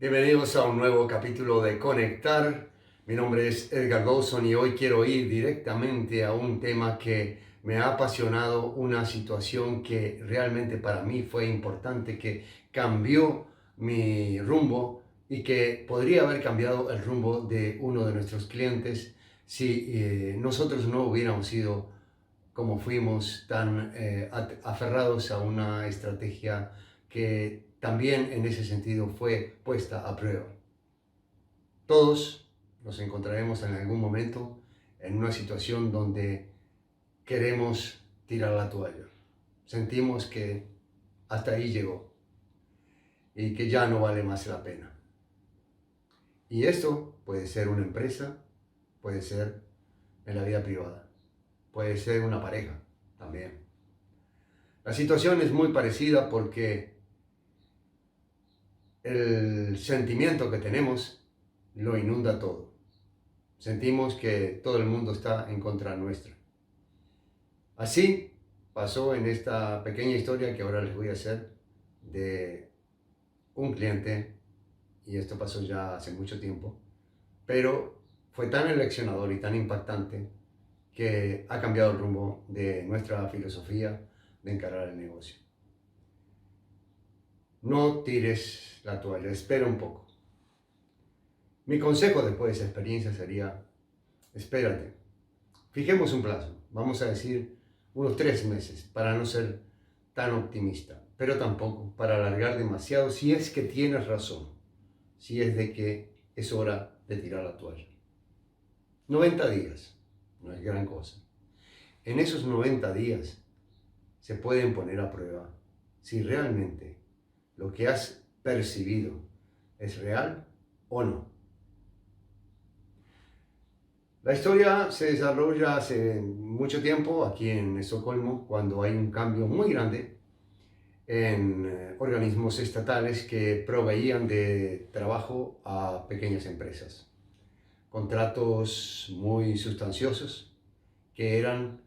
Bienvenidos a un nuevo capítulo de Conectar. Mi nombre es Edgar Dawson y hoy quiero ir directamente a un tema que me ha apasionado, una situación que realmente para mí fue importante, que cambió mi rumbo y que podría haber cambiado el rumbo de uno de nuestros clientes si nosotros no hubiéramos sido como fuimos tan aferrados a una estrategia que también en ese sentido fue puesta a prueba. Todos nos encontraremos en algún momento en una situación donde queremos tirar la toalla. Sentimos que hasta ahí llegó y que ya no vale más la pena. Y esto puede ser una empresa, puede ser en la vida privada, puede ser una pareja también. La situación es muy parecida porque el sentimiento que tenemos lo inunda todo. Sentimos que todo el mundo está en contra nuestra. Así pasó en esta pequeña historia que ahora les voy a hacer de un cliente, y esto pasó ya hace mucho tiempo, pero fue tan eleccionador y tan impactante que ha cambiado el rumbo de nuestra filosofía de encarar el negocio. No tires la toalla, espera un poco. Mi consejo después de esa experiencia sería, espérate, fijemos un plazo, vamos a decir unos 3 meses, para no ser tan optimista, pero tampoco para alargar demasiado si es que tienes razón, si es de que es hora de tirar la toalla. 90 días, no es gran cosa. En esos 90 días se pueden poner a prueba si realmente lo que has percibido es real o no. La historia se desarrolla hace mucho tiempo aquí en Estocolmo, cuando hay un cambio muy grande en organismos estatales que proveían de trabajo a pequeñas empresas. Contratos muy sustanciosos que eran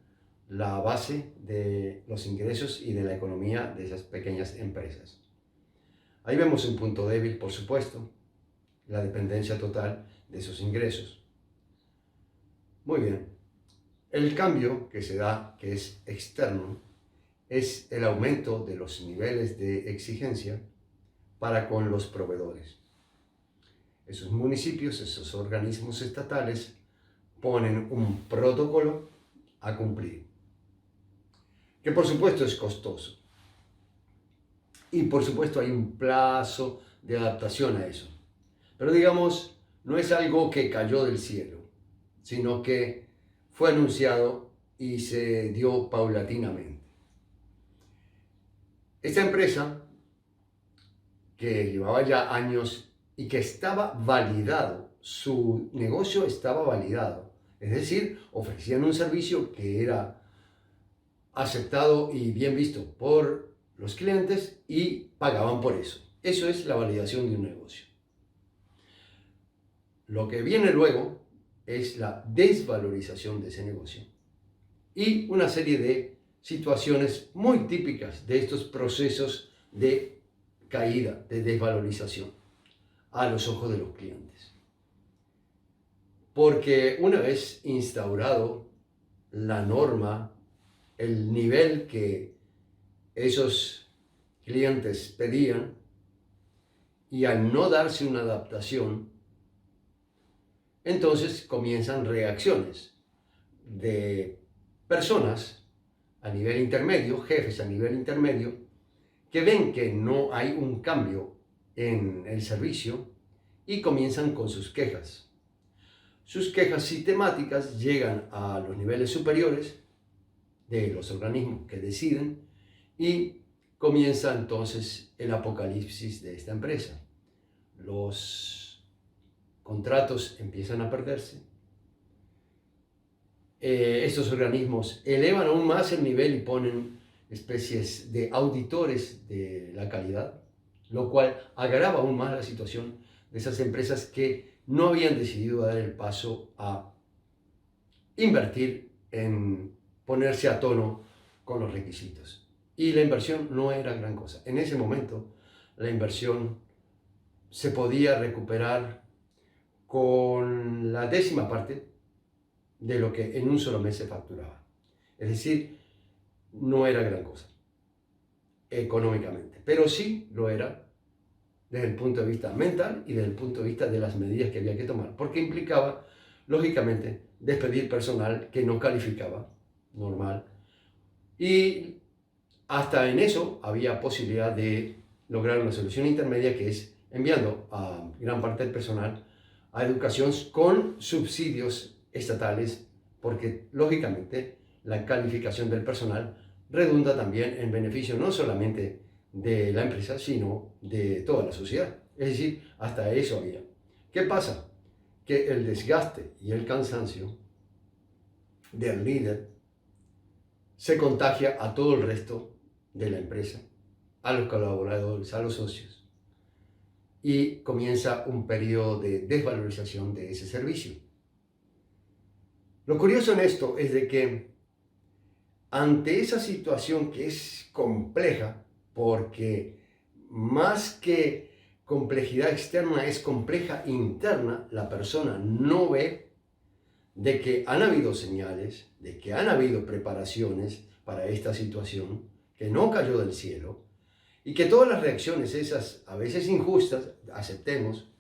la base de los ingresos y de la economía de esas pequeñas empresas. Ahí vemos un punto débil, por supuesto, la dependencia total de esos ingresos. Muy bien. El cambio que se da, que es externo, es el aumento de los niveles de exigencia para con los proveedores. Esos municipios, esos organismos estatales, ponen un protocolo a cumplir, que por supuesto es costoso. Y por supuesto hay un plazo de adaptación a eso. Pero digamos, no es algo que cayó del cielo, sino que fue anunciado y se dio paulatinamente. Esta empresa, que llevaba ya años y que estaba validado, su negocio estaba validado, es decir, ofrecían un servicio que era aceptado y bien visto por los clientes y pagaban por eso. Eso es la validación de un negocio. Lo que viene luego es la desvalorización de ese negocio y una serie de situaciones muy típicas de estos procesos de caída, de desvalorización a los ojos de los clientes. Porque una vez instaurado la norma, el nivel que esos clientes pedían, y al no darse una adaptación, entonces comienzan reacciones de personas a nivel intermedio, jefes a nivel intermedio, que ven que no hay un cambio en el servicio y comienzan con sus quejas. Sus quejas sistemáticas llegan a los niveles superiores de los organismos que deciden y comienza entonces el apocalipsis de esta empresa. Los contratos empiezan a perderse. Estos organismos elevan aún más el nivel y ponen especies de auditores de la calidad, lo cual agrava aún más la situación de esas empresas que no habían decidido dar el paso a invertir en ponerse a tono con los requisitos. Y la inversión no era gran cosa. En ese momento, la inversión se podía recuperar con la décima parte de lo que en un solo mes se facturaba. Es decir, no era gran cosa económicamente, pero sí lo era desde el punto de vista mental y desde el punto de vista de las medidas que había que tomar, porque implicaba, lógicamente, despedir personal que no calificaba, normal, y hasta en eso había posibilidad de lograr una solución intermedia, que es enviando a gran parte del personal a educación con subsidios estatales, porque lógicamente la calificación del personal redunda también en beneficio no solamente de la empresa, sino de toda la sociedad. Es decir, hasta eso había. ¿Qué pasa? Que el desgaste y el cansancio del líder se contagia a todo el resto de la empresa, a los colaboradores, a los socios, y comienza un periodo de desvalorización de ese servicio. Lo curioso en esto es de que ante esa situación que es compleja, porque más que complejidad externa es compleja interna, la persona no ve de que han habido señales, de que han habido preparaciones para esta situación, que no cayó del cielo, y que todas las reacciones esas, a veces injustas, aceptemos,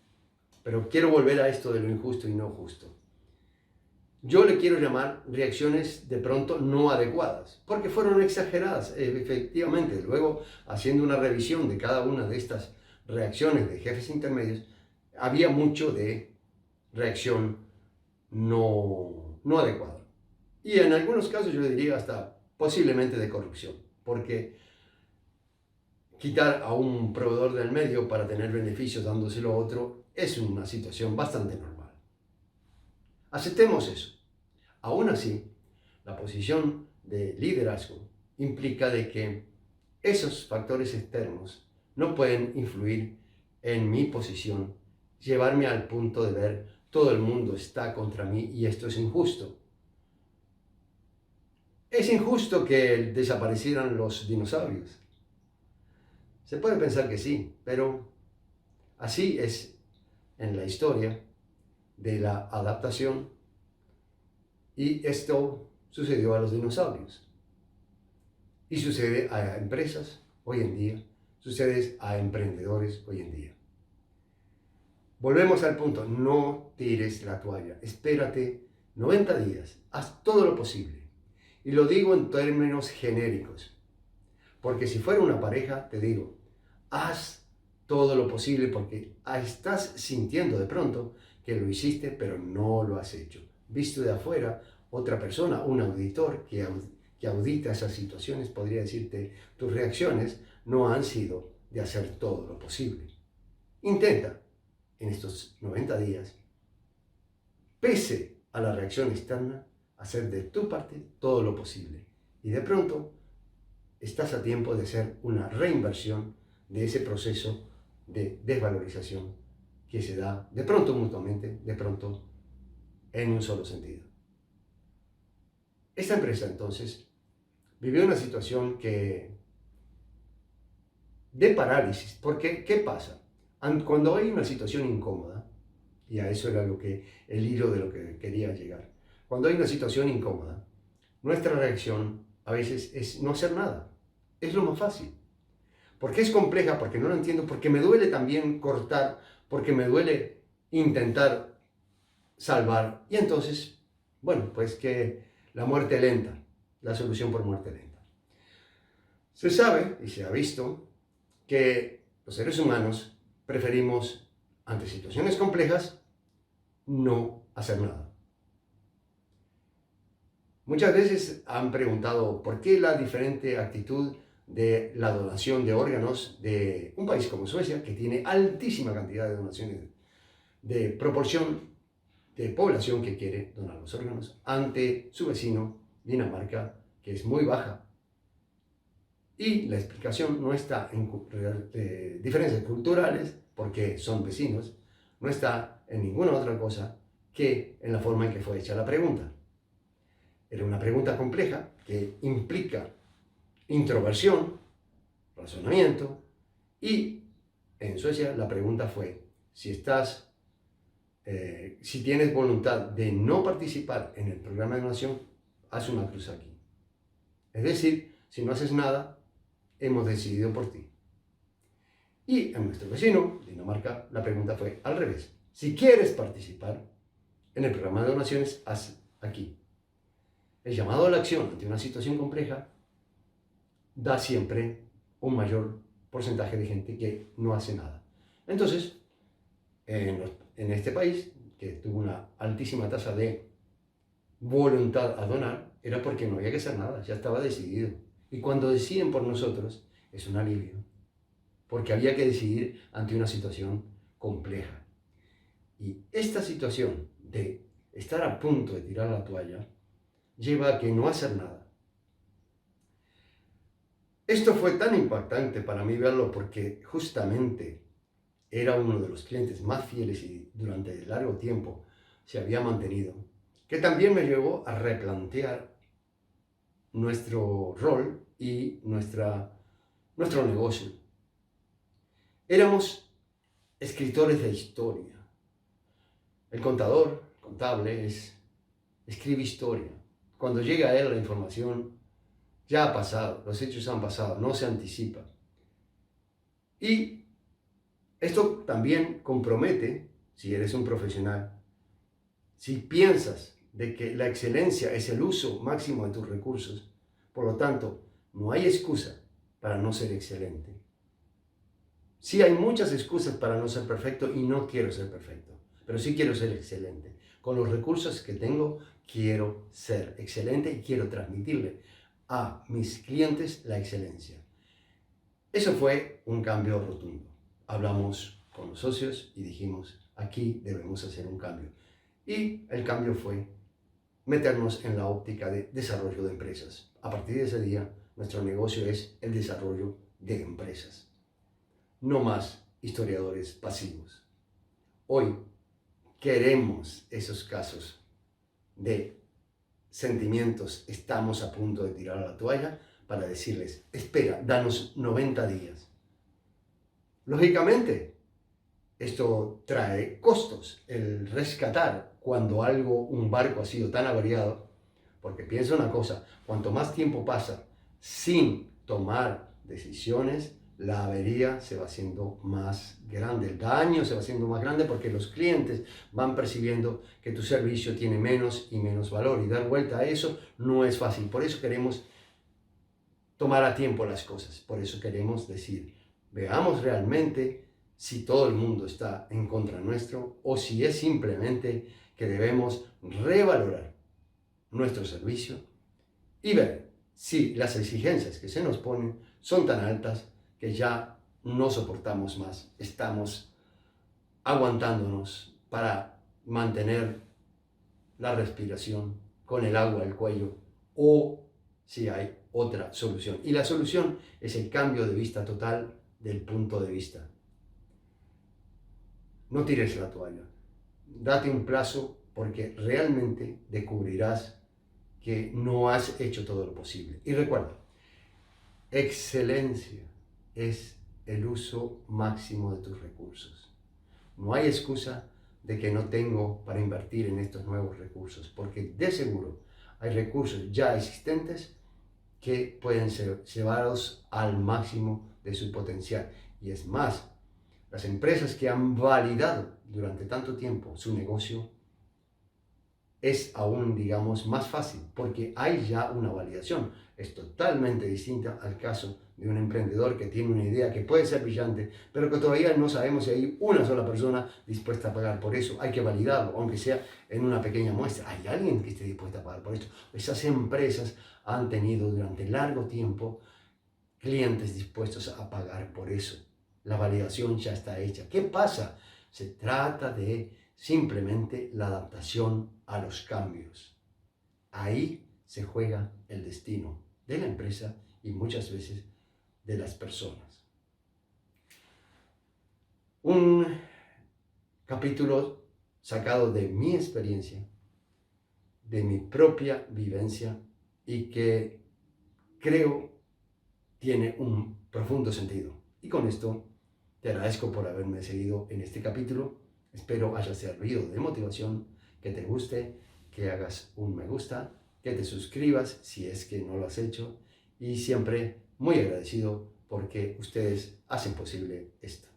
pero quiero volver a esto de lo injusto y no justo. Yo le quiero llamar reacciones de pronto no adecuadas, porque fueron exageradas, efectivamente. Luego, haciendo una revisión de cada una de estas reacciones de jefes intermedios, había mucho de reacción no adecuada. Y en algunos casos yo diría hasta posiblemente de corrupción, porque quitar a un proveedor del medio para tener beneficios dándoselo a otro es una situación bastante normal. Aceptemos eso. Aún así, la posición de liderazgo implica de que esos factores externos no pueden influir en mi posición, llevarme al punto de ver todo el mundo está contra mí y esto es injusto. Es injusto que desaparecieran los dinosaurios. Se puede pensar que sí, pero así es en la historia de la adaptación, y esto sucedió a los dinosaurios y sucede a empresas hoy en día, sucede a emprendedores hoy en día. Volvemos al punto, no tires la toalla, espérate 90 días, haz todo lo posible. Y lo digo en términos genéricos, porque si fuera una pareja, te digo, haz todo lo posible porque estás sintiendo de pronto que lo hiciste, pero no lo has hecho. Visto de afuera, otra persona, un auditor que audita esas situaciones, podría decirte, tus reacciones no han sido de hacer todo lo posible. Intenta en estos 90 días, pese a la reacción externa, hacer de tu parte todo lo posible. Y de pronto, estás a tiempo de hacer una reinversión de ese proceso de desvalorización que se da de pronto mutuamente, de pronto en un solo sentido. Esta empresa entonces vivió una situación de parálisis, porque ¿qué pasa? Cuando hay una situación incómoda, y a eso era el hilo de lo que quería llegar, cuando hay una situación incómoda, nuestra reacción a veces es no hacer nada, es lo más fácil. Porque es compleja, porque no lo entiendo, porque me duele también cortar, porque me duele intentar salvar. Y entonces, bueno, pues que la muerte lenta, la solución por muerte lenta. Se sabe y se ha visto que los seres humanos preferimos, ante situaciones complejas, no hacer nada. Muchas veces han preguntado por qué la diferente actitud de la donación de órganos de un país como Suecia, que tiene altísima cantidad de donaciones de proporción de población que quiere donar los órganos, ante su vecino Dinamarca, que es muy baja. Y la explicación no está en diferencias culturales, porque son vecinos, no está en ninguna otra cosa que en la forma en que fue hecha la pregunta. Era una pregunta compleja que implica introversión, razonamiento y En Suecia la pregunta fue, si tienes voluntad de no participar en el programa de donación, haz una cruz aquí. Es decir, si no haces nada, hemos decidido por ti. Y en nuestro vecino, Dinamarca, la pregunta fue al revés. Si quieres participar en el programa de donaciones, haz aquí. El llamado a la acción ante una situación compleja da siempre un mayor porcentaje de gente que no hace nada. Entonces, en este país, que tuvo una altísima tasa de voluntad a donar, era porque no había que hacer nada, ya estaba decidido. Y cuando deciden por nosotros, es un alivio, porque había que decidir ante una situación compleja. Y esta situación de estar a punto de tirar la toalla lleva a que no hacer nada. Esto fue tan impactante para mí verlo porque justamente era uno de los clientes más fieles y durante largo tiempo se había mantenido, que también me llevó a replantear nuestro rol y nuestro negocio. Éramos escritores de historia. El contable, escribe historia. Cuando llega a él la información, ya ha pasado, los hechos han pasado, no se anticipa. Y esto también compromete, si eres un profesional, si piensas de que la excelencia es el uso máximo de tus recursos, por lo tanto, no hay excusa para no ser excelente. Sí hay muchas excusas para no ser perfecto y no quiero ser perfecto, pero sí quiero ser excelente. Con los recursos que tengo, quiero ser excelente y quiero transmitirle a mis clientes la excelencia. Eso fue un cambio rotundo. Hablamos con los socios y dijimos, aquí debemos hacer un cambio. Y el cambio fue meternos en la óptica de desarrollo de empresas. A partir de ese día, nuestro negocio es el desarrollo de empresas. No más historiadores pasivos. Hoy queremos esos casos de sentimientos, estamos a punto de tirar la toalla, para decirles, espera, danos 90 días. Lógicamente, esto trae costos, el rescatar cuando un barco ha sido tan averiado, porque piensa una cosa, cuanto más tiempo pasa sin tomar decisiones, la avería se va haciendo más grande, el daño se va haciendo más grande porque los clientes van percibiendo que tu servicio tiene menos y menos valor y dar vuelta a eso no es fácil. Por eso queremos tomar a tiempo las cosas, por eso queremos decir, veamos realmente si todo el mundo está en contra nuestro o si es simplemente que debemos revalorar nuestro servicio y ver si las exigencias que se nos ponen son tan altas que ya no soportamos más, estamos aguantándonos para mantener la respiración con el agua al cuello o si hay otra solución. Y la solución es el cambio de vista total del punto de vista. No tires la toalla, date un plazo porque realmente descubrirás que no has hecho todo lo posible. Y recuerda, excelencia es el uso máximo de tus recursos. No hay excusa de que no tengo para invertir en estos nuevos recursos, porque de seguro hay recursos ya existentes que pueden ser llevados al máximo de su potencial. Y es más, las empresas que han validado durante tanto tiempo su negocio es aún, digamos, más fácil porque hay ya una validación. Es totalmente distinta al caso de un emprendedor que tiene una idea que puede ser brillante, pero que todavía no sabemos si hay una sola persona dispuesta a pagar por eso. Hay que validarlo, aunque sea en una pequeña muestra. ¿Hay alguien que esté dispuesta a pagar por esto? Esas empresas han tenido durante largo tiempo clientes dispuestos a pagar por eso. La validación ya está hecha. ¿Qué pasa? Se trata de simplemente la adaptación a los cambios. Ahí se juega el destino de la empresa y muchas veces de las personas. Un capítulo sacado de mi experiencia, de mi propia vivencia y que creo tiene un profundo sentido. Y con esto Te agradezco por haberme seguido en este capítulo. Espero haya servido de motivación, que te guste, que hagas un me gusta, que te suscribas si es que no lo has hecho y siempre muy agradecido porque ustedes hacen posible esto.